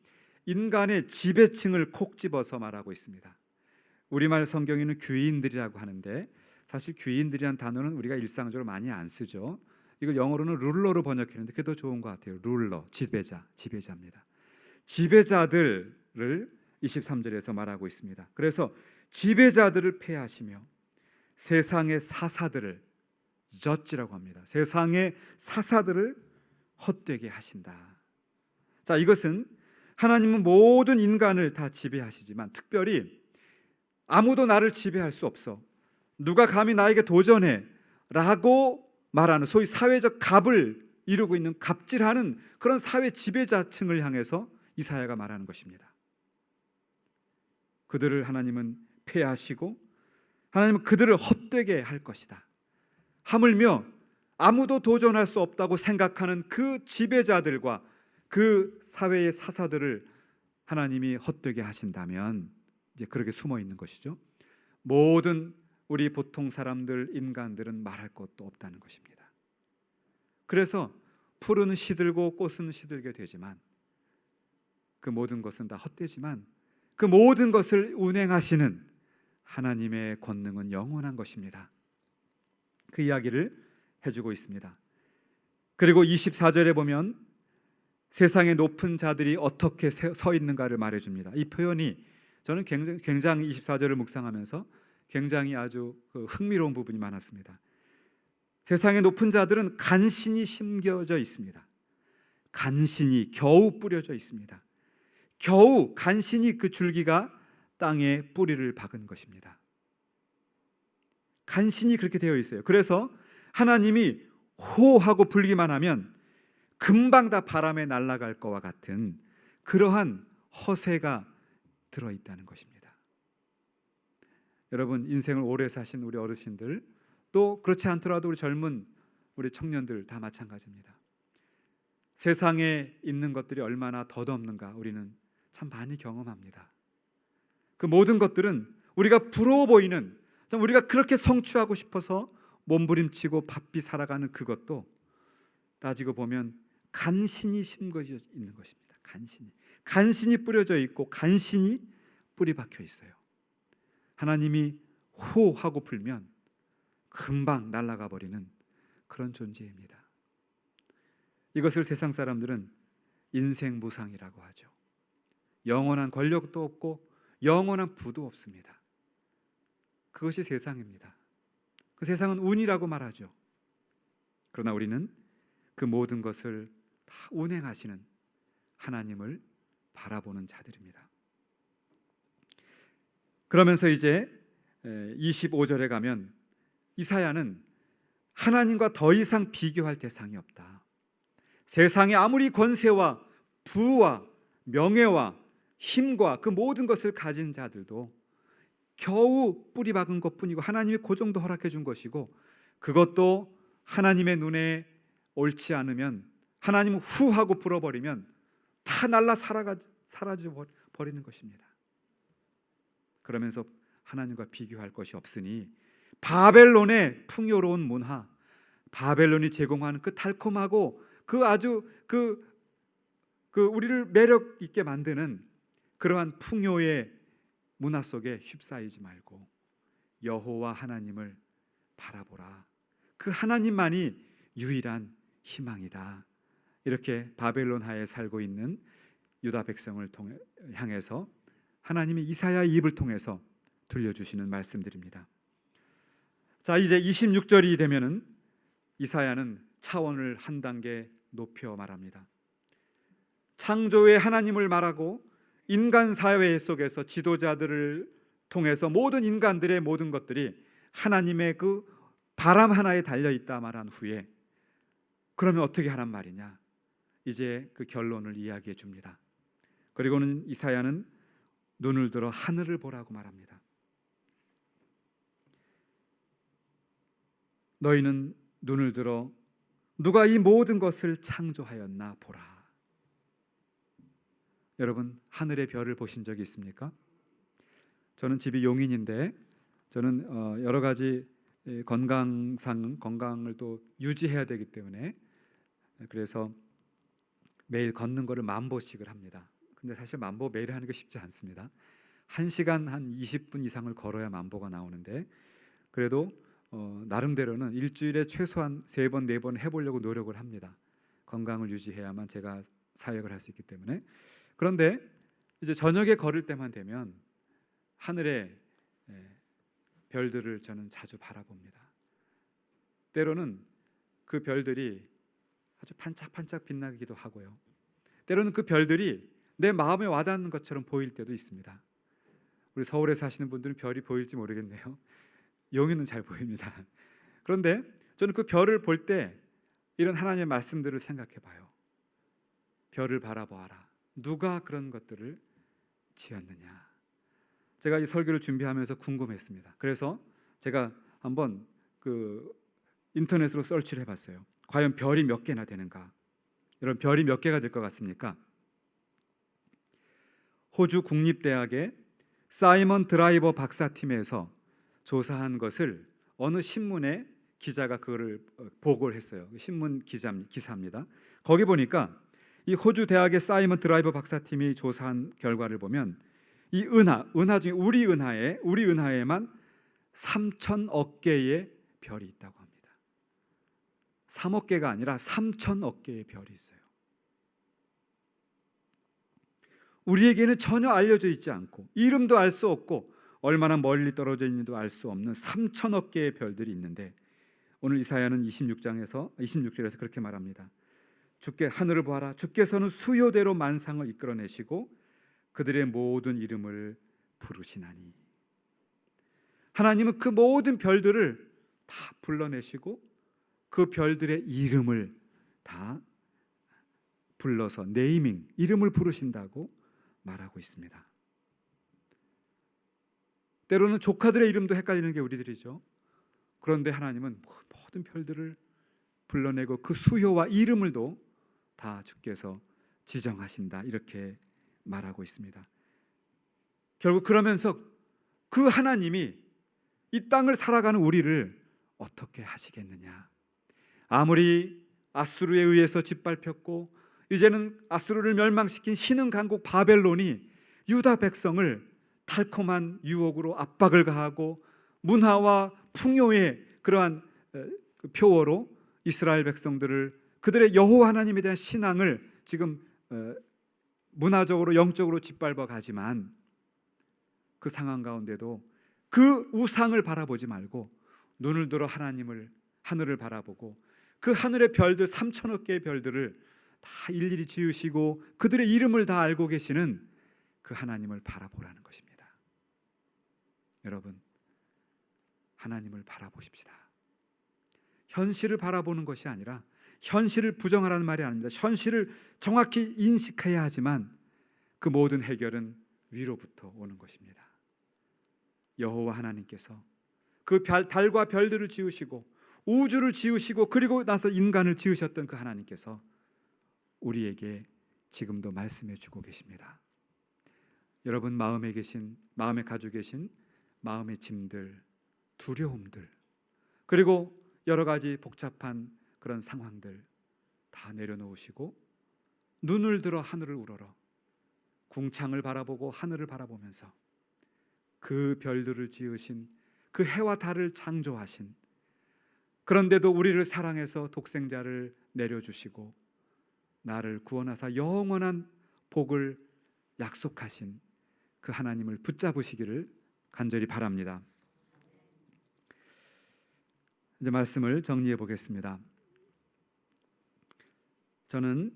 인간의 지배층을 콕 집어서 말하고 있습니다. 우리말 성경에는 귀인들이라고 하는데 사실 귀인들이란 단어는 우리가 일상적으로 많이 안 쓰죠. 이걸 영어로는 룰러로 번역했는데 그게 더 좋은 것 같아요. 룰러, 지배자입니다. 지배자들을 23절에서 말하고 있습니다. 그래서 지배자들을 폐하시며 세상의 사사들을 저지라고 합니다. 세상의 사사들을 헛되게 하신다. 자, 이것은 하나님은 모든 인간을 다 지배하시지만 특별히 아무도 나를 지배할 수 없어, 누가 감히 나에게 도전해 라고 말하는 소위 사회적 갑을 이루고 있는 갑질하는 그런 사회 지배자층을 향해서 이사야가 말하는 것입니다. 그들을 하나님은 폐하시고 하나님은 그들을 헛되게 할 것이다. 하물며 아무도 도전할 수 없다고 생각하는 그 지배자들과 그 사회의 사사들을 하나님이 헛되게 하신다면 이제 그렇게 숨어 있는 것이죠. 모든 우리 보통 사람들, 인간들은 말할 것도 없다는 것입니다. 그래서 풀은 시들고 꽃은 시들게 되지만 그 모든 것은 다 헛되지만 그 모든 것을 운행하시는 하나님의 권능은 영원한 것입니다. 그 이야기를 해주고 있습니다. 그리고 24절에 보면 세상의 높은 자들이 어떻게 서 있는가를 말해줍니다. 이 표현이 저는 굉장히 24절을 묵상하면서 굉장히 아주 흥미로운 부분이 많았습니다. 세상의 높은 자들은 간신히 심겨져 있습니다. 간신히 겨우 뿌려져 있습니다. 겨우 간신히 그 줄기가 땅에 뿌리를 박은 것입니다. 간신히 그렇게 되어 있어요. 그래서 하나님이 호하고 불기만 하면 금방 다 바람에 날아갈 것과 같은 그러한 허세가 들어있다는 것입니다. 여러분, 인생을 오래 사신 우리 어르신들, 또 그렇지 않더라도 우리 청년들 다 마찬가지입니다. 세상에 있는 것들이 얼마나 덧없는가 우리는 참 많이 경험합니다. 그 모든 것들은 우리가 부러워 보이는, 우리가 그렇게 성취하고 싶어서 몸부림치고 바삐 살아가는 그것도 따지고 보면 간신히 심겨져 있는 것입니다. 간신히 뿌려져 있고 간신히 뿌리 박혀 있어요. 하나님이 후 하고 불면 금방 날아가 버리는 그런 존재입니다. 이것을 세상 사람들은 인생 무상이라고 하죠. 영원한 권력도 없고 영원한 부도 없습니다. 그것이 세상입니다. 그 세상은 운이라고 말하죠. 그러나 우리는 그 모든 것을 다 운행하시는 하나님을 바라보는 자들입니다. 그러면서 이제 25절에 가면 이사야는 하나님과 더 이상 비교할 대상이 없다. 세상에 아무리 권세와 부와 명예와 힘과 그 모든 것을 가진 자들도 겨우 뿌리 박은 것뿐이고 하나님이 그 정도 허락해 준 것이고 그것도 하나님의 눈에 옳지 않으면 하나님은 후 하고 불어버리면 다 날라 사라져 버리는 것입니다. 그러면서 하나님과 비교할 것이 없으니 바벨론의 풍요로운 문화, 바벨론이 제공하는 그 달콤하고 그 아주 우리를 매력 있게 만드는 그러한 풍요의 문화 속에 휩싸이지 말고 여호와 하나님을 바라보라. 그 하나님만이 유일한 희망이다. 이렇게 바벨론 하에 살고 있는 유다 백성을 향해서 하나님이 이사야의 입을 통해서 들려주시는 말씀들입니다. 자, 이제 26절이 되면은 이사야는 차원을 한 단계 높여 말합니다. 창조의 하나님을 말하고 인간 사회 속에서 지도자들을 통해서 모든 인간들의 모든 것들이 하나님의 그 바람 하나에 달려 있다 말한 후에 그러면 어떻게 하란 말이냐? 이제 그 결론을 이야기해 줍니다. 그리고는 이사야는 눈을 들어 하늘을 보라고 말합니다. 너희는 눈을 들어 누가 이 모든 것을 창조하였나 보라. 여러분, 하늘의 별을 보신 적이 있습니까? 저는 집이 용인인데 저는 여러 가지 건강을 또 유지해야 되기 때문에 그래서 매일 걷는 거를 10,000보씩을 합니다. 근데 사실 10,000보 매일 하는 게 쉽지 않습니다. 1시간 한 20분 이상을 걸어야 10,000보가 나오는데 그래도 나름대로는 일주일에 최소한 3번, 4번 해보려고 노력을 합니다. 건강을 유지해야만 제가 사역을 할 수 있기 때문에. 그런데 이제 저녁에 걸을 때만 되면 하늘의 별들을 저는 자주 바라봅니다. 때로는 그 별들이 아주 반짝반짝 빛나기도 하고요. 때로는 그 별들이 내 마음에 와닿는 것처럼 보일 때도 있습니다. 우리 서울에 사시는 분들은 별이 보일지 모르겠네요. 용인은 잘 보입니다. 그런데 저는 그 별을 볼 때 이런 하나님의 말씀들을 생각해 봐요. 별을 바라보아라. 누가 그런 것들을 지었느냐. 제가 이 설교를 준비하면서 궁금했습니다. 그래서 제가 한번 인터넷으로 서치를 해봤어요. 과연 별이 몇 개나 되는가? 여러분, 별이 몇 개가 될 것 같습니까? 호주 국립대학의 사이먼 드라이버 박사팀에서 조사한 것을 어느 신문에 기자가 그거를 보고를 했어요. 신문 기사입니다. 거기 보니까 이 호주 대학의 사이먼 드라이버 박사팀이 조사한 결과를 보면 이 은하 중에 우리 은하에만 3,000억 개의 별이 있다고 합니다. 3억 개가 아니라 3,000억 개의 별이 있어요. 우리에게는 전혀 알려져 있지 않고 이름도 알 수 없고 얼마나 멀리 떨어져 있는지도 알 수 없는 3,000억 개의 별들이 있는데 오늘 이사야는 26절에서 그렇게 말합니다. 주께 하늘을 보아라. 주께서는 수요대로 만상을 이끌어내시고 그들의 모든 이름을 부르시나니. 하나님은 그 모든 별들을 다 불러내시고 그 별들의 이름을 다 불러서 네이밍, 이름을 부르신다고 말하고 있습니다. 때로는 조카들의 이름도 헷갈리는 게 우리들이죠. 그런데 하나님은 모든 별들을 불러내고 그 수요와 이름을도 다 주께서 지정하신다, 이렇게 말하고 있습니다. 결국 그러면서 그 하나님이 이 땅을 살아가는 우리를 어떻게 하시겠느냐. 아무리 아수르에 의해서 짓밟혔고 이제는 아수르를 멸망시킨 신흥 강국 바벨론이 유다 백성을 달콤한 유혹으로 압박을 가하고 문화와 풍요의 그러한 표어로 이스라엘 백성들을 그들의 여호와 하나님에 대한 신앙을 지금 문화적으로 영적으로 짓밟아 가지만 그 상황 가운데도 그 우상을 바라보지 말고 눈을 들어 하늘을 바라보고 그 하늘의 별들 3,000억 개의 별들을 다 일일이 지으시고 그들의 이름을 다 알고 계시는 그 하나님을 바라보라는 것입니다. 여러분, 하나님을 바라보십시다. 현실을 바라보는 것이 아니라 현실을 부정하라는 말이 아닙니다. 현실을 정확히 인식해야 하지만 그 모든 해결은 위로부터 오는 것입니다. 여호와 하나님께서 그 달과 별들을 지으시고 우주를 지으시고 그리고 나서 인간을 지으셨던 그 하나님께서 우리에게 지금도 말씀해 주고 계십니다. 여러분 마음에 가지고 계신 마음의 짐들, 두려움들, 그리고 여러 가지 복잡한 그런 상황들 다 내려놓으시고 눈을 들어 하늘을 우러러 궁창을 바라보고 하늘을 바라보면서 그 별들을 지으신, 그 해와 달을 창조하신, 그런데도 우리를 사랑해서 독생자를 내려주시고 나를 구원하사 영원한 복을 약속하신 그 하나님을 붙잡으시기를 간절히 바랍니다. 이제 말씀을 정리해 보겠습니다. 저는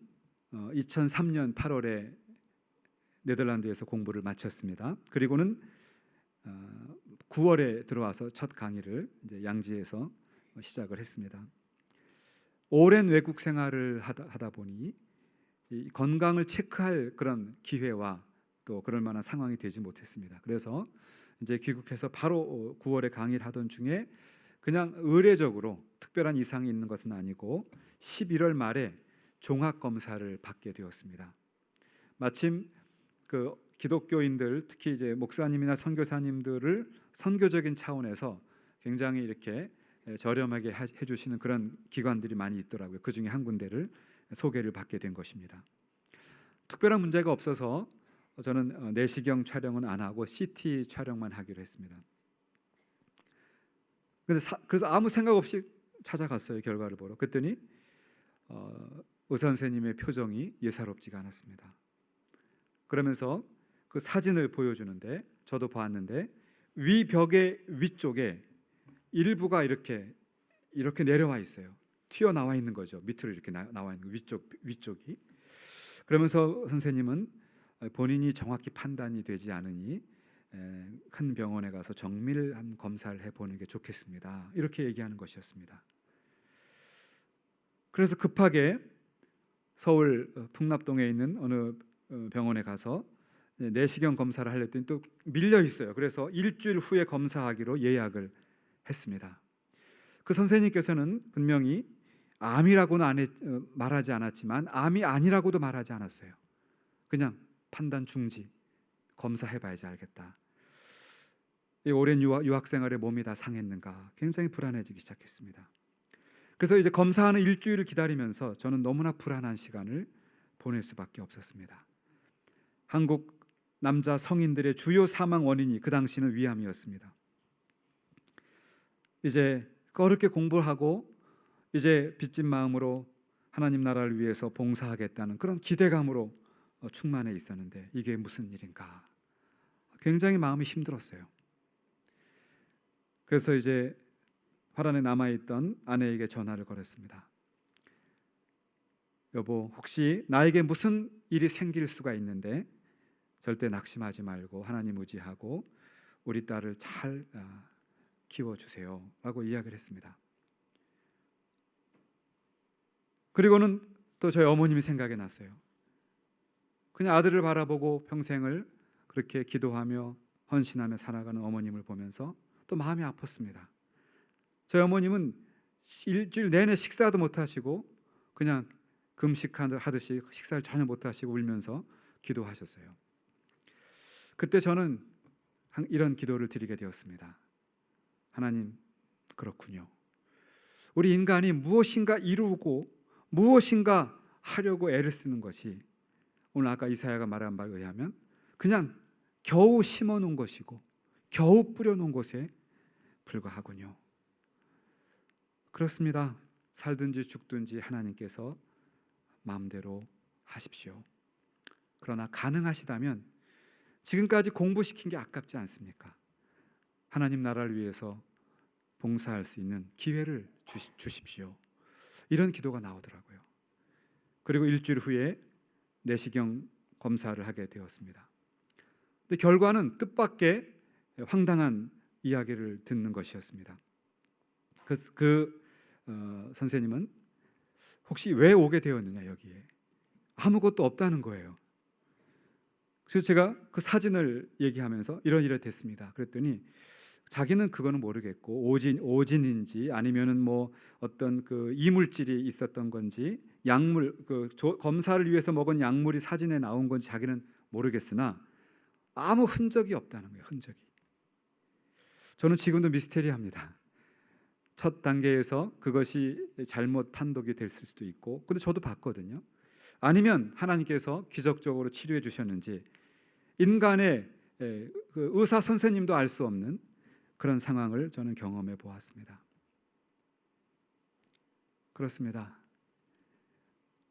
2003년 8월에 네덜란드에서 공부를 마쳤습니다. 그리고는 9월에 들어와서 첫 강의를 이제 양지에서 시작을 했습니다. 오랜 외국 생활을 하다 보니 이 건강을 체크할 그런 기회와 또 그럴 만한 상황이 되지 못했습니다. 그래서 이제 귀국해서 바로 9월에 강의를 하던 중에 그냥 의례적으로 특별한 이상이 있는 것은 아니고 11월 말에 종합 검사를 받게 되었습니다. 마침 그 기독교인들, 특히 이제 목사님이나 선교사님들을 선교적인 차원에서 굉장히 이렇게 저렴하게 해주시는 그런 기관들이 많이 있더라고요. 그 중에 한 군데를 소개를 받게 된 것입니다. 특별한 문제가 없어서 저는 내시경 촬영은 안 하고 CT 촬영만 하기로 했습니다. 그래서 아무 생각 없이 찾아갔어요. 결과를 보러. 그랬더니 의사 선생님의 표정이 예사롭지가 않았습니다. 그러면서 그 사진을 보여주는데 저도 봤는데 위 벽의 위쪽에 일부가 이렇게 내려와 있어요. 튀어나와 있는 거죠. 밑으로 이렇게 나와 있는 위쪽이. 그러면서 선생님은 본인이 정확히 판단이 되지 않으니 큰 병원에 가서 정밀한 검사를 해보는 게 좋겠습니다. 이렇게 얘기하는 것이었습니다. 그래서 급하게 서울 풍납동에 있는 어느 병원에 가서 내시경 검사를 하려 했더니 또 밀려 있어요. 그래서 일주일 후에 검사하기로 예약을 했습니다. 그 선생님께서는 분명히 암이라고는 말하지 않았지만 암이 아니라고도 말하지 않았어요. 그냥 판단 중지, 검사해봐야지 알겠다. 이 오랜 유학 생활에 몸이 다 상했는가 굉장히 불안해지기 시작했습니다. 그래서 이제 검사하는 일주일을 기다리면서 저는 너무나 불안한 시간을 보낼 수밖에 없었습니다. 한국 남자 성인들의 주요 사망 원인이 그 당시는 위암이었습니다. 이제 어렵게 공부를 하고 이제 빚진 마음으로 하나님 나라를 위해서 봉사하겠다는 그런 기대감으로 충만해 있었는데 이게 무슨 일인가 굉장히 마음이 힘들었어요. 그래서 이제 화란에 남아있던 아내에게 전화를 걸었습니다. 여보, 혹시 나에게 무슨 일이 생길 수가 있는데 절대 낙심하지 말고 하나님 의지하고 우리 딸을 잘 키워주세요 라고 이야기를 했습니다. 그리고는 또 저희 어머님이 생각이 났어요. 그냥 아들을 바라보고 평생을 그렇게 기도하며 헌신하며 살아가는 어머님을 보면서 또 마음이 아팠습니다. 저희 어머님은 일주일 내내 식사도 못하시고 그냥 금식하듯이 식사를 전혀 못하시고 울면서 기도하셨어요. 그때 저는 이런 기도를 드리게 되었습니다. 하나님, 그렇군요. 우리 인간이 무엇인가 이루고 무엇인가 하려고 애를 쓰는 것이 오늘 아까 이사야가 말한 바에 의하면 그냥 겨우 심어놓은 것이고 겨우 뿌려놓은 것에 불과하군요. 그렇습니다. 살든지 죽든지 하나님께서 마음대로 하십시오. 그러나 가능하시다면 지금까지 공부시킨 게 아깝지 않습니까? 하나님 나라를 위해서 봉사할 수 있는 기회를 주십시오. 이런 기도가 나오더라고요. 그리고 일주일 후에 내시경 검사를 하게 되었습니다. 근데 결과는 뜻밖의 황당한 이야기를 듣는 것이었습니다. 선생님은 혹시 왜 오게 되었느냐 여기에 아무것도 없다는 거예요. 그래서 제가 그 사진을 얘기하면서 이랬댔습니다. 그랬더니 자기는 그거는 모르겠고 오진인지 아니면은 뭐 어떤 그 이물질이 있었던 건지 약물 검사를 위해서 먹은 약물이 사진에 나온 건지 자기는 모르겠으나 아무 흔적이 없다는 거예요. 흔적이. 저는 지금도 미스테리합니다. 첫 단계에서 그것이 잘못 판독이 됐을 수도 있고, 근데 저도 봤거든요. 아니면 하나님께서 기적적으로 치료해 주셨는지 인간의 그 의사 선생님도 알 수 없는 그런 상황을 저는 경험해 보았습니다. 그렇습니다.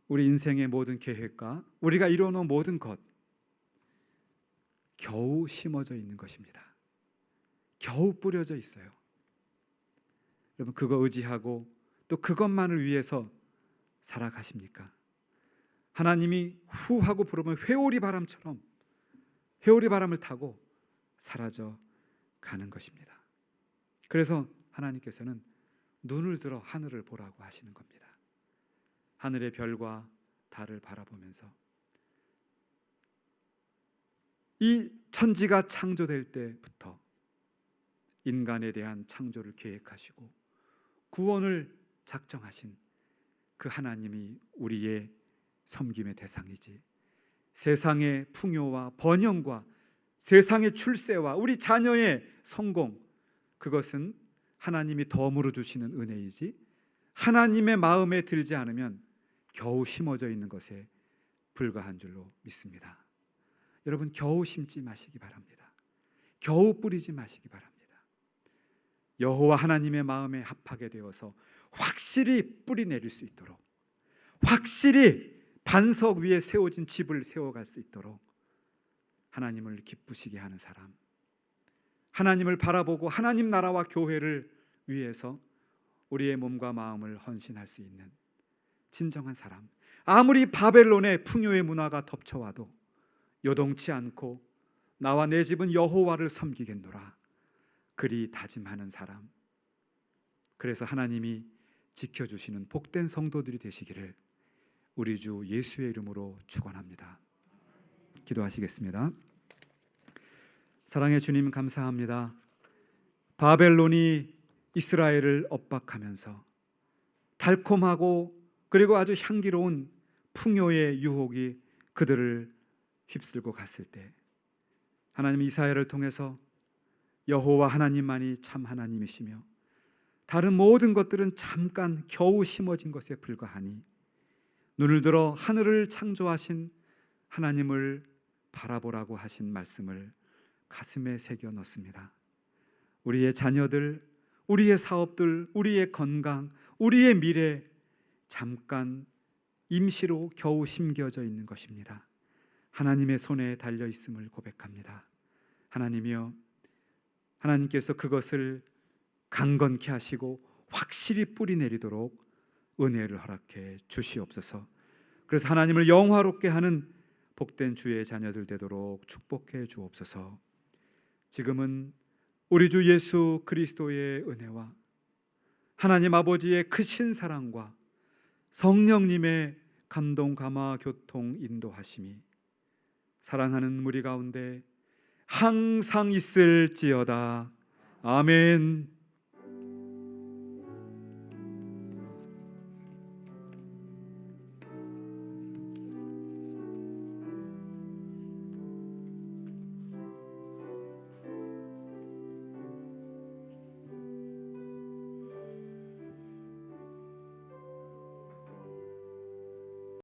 우리 인생의 모든 계획과 우리가 이뤄놓은 모든 것 겨우 심어져 있는 것입니다. 겨우 뿌려져 있어요. 여러분, 그거 의지하고 또 그것만을 위해서 살아가십니까? 하나님이 후 하고 부르면 회오리 바람처럼 회오리 바람을 타고 사라져 가는 것입니다. 그래서 하나님께서는 눈을 들어 하늘을 보라고 하시는 겁니다. 하늘의 별과 달을 바라보면서 이 천지가 창조될 때부터 인간에 대한 창조를 계획하시고 구원을 작정하신 그 하나님이 우리의 섬김의 대상이지, 세상의 풍요와 번영과 세상의 출세와 우리 자녀의 성공, 그것은 하나님이 덤으로 주시는 은혜이지 하나님의 마음에 들지 않으면 겨우 심어져 있는 것에 불과한 줄로 믿습니다. 여러분, 겨우 심지 마시기 바랍니다. 겨우 뿌리지 마시기 바랍니다. 여호와 하나님의 마음에 합하게 되어서 확실히 뿌리 내릴 수 있도록, 확실히 반석 위에 세워진 집을 세워갈 수 있도록 하나님을 기쁘시게 하는 사람, 하나님을 바라보고 하나님 나라와 교회를 위해서 우리의 몸과 마음을 헌신할 수 있는 진정한 사람, 아무리 바벨론의 풍요의 문화가 덮쳐와도 요동치 않고 나와 내 집은 여호와를 섬기겠노라 그리 다짐하는 사람, 그래서 하나님이 지켜주시는 복된 성도들이 되시기를 우리 주 예수의 이름으로 축원합니다. 기도하시겠습니다. 사랑의 주님, 감사합니다. 바벨론이 이스라엘을 엇박하면서 달콤하고 그리고 아주 향기로운 풍요의 유혹이 그들을 휩쓸고 갔을 때 하나님 이사야를 통해서 여호와 하나님만이 참 하나님이시며 다른 모든 것들은 잠깐 겨우 심어진 것에 불과하니 눈을 들어 하늘을 창조하신 하나님을 바라보라고 하신 말씀을 가슴에 새겨 넣습니다. 우리의 자녀들, 우리의 사업들, 우리의 건강, 우리의 미래 잠깐 임시로 겨우 심겨져 있는 것입니다. 하나님의 손에 달려 있음을 고백합니다. 하나님이여, 하나님께서 그것을 강건케 하시고 확실히 뿌리 내리도록 은혜를 허락해 주시옵소서. 그래서 하나님을 영화롭게 하는 복된 주의 자녀들 되도록 축복해 주옵소서. 지금은 우리 주 예수 그리스도의 은혜와 하나님 아버지의 크신 사랑과 성령님의 감동, 감화, 교통, 인도하심이 사랑하는 무리 가운데 항상 있을지어다. 아멘.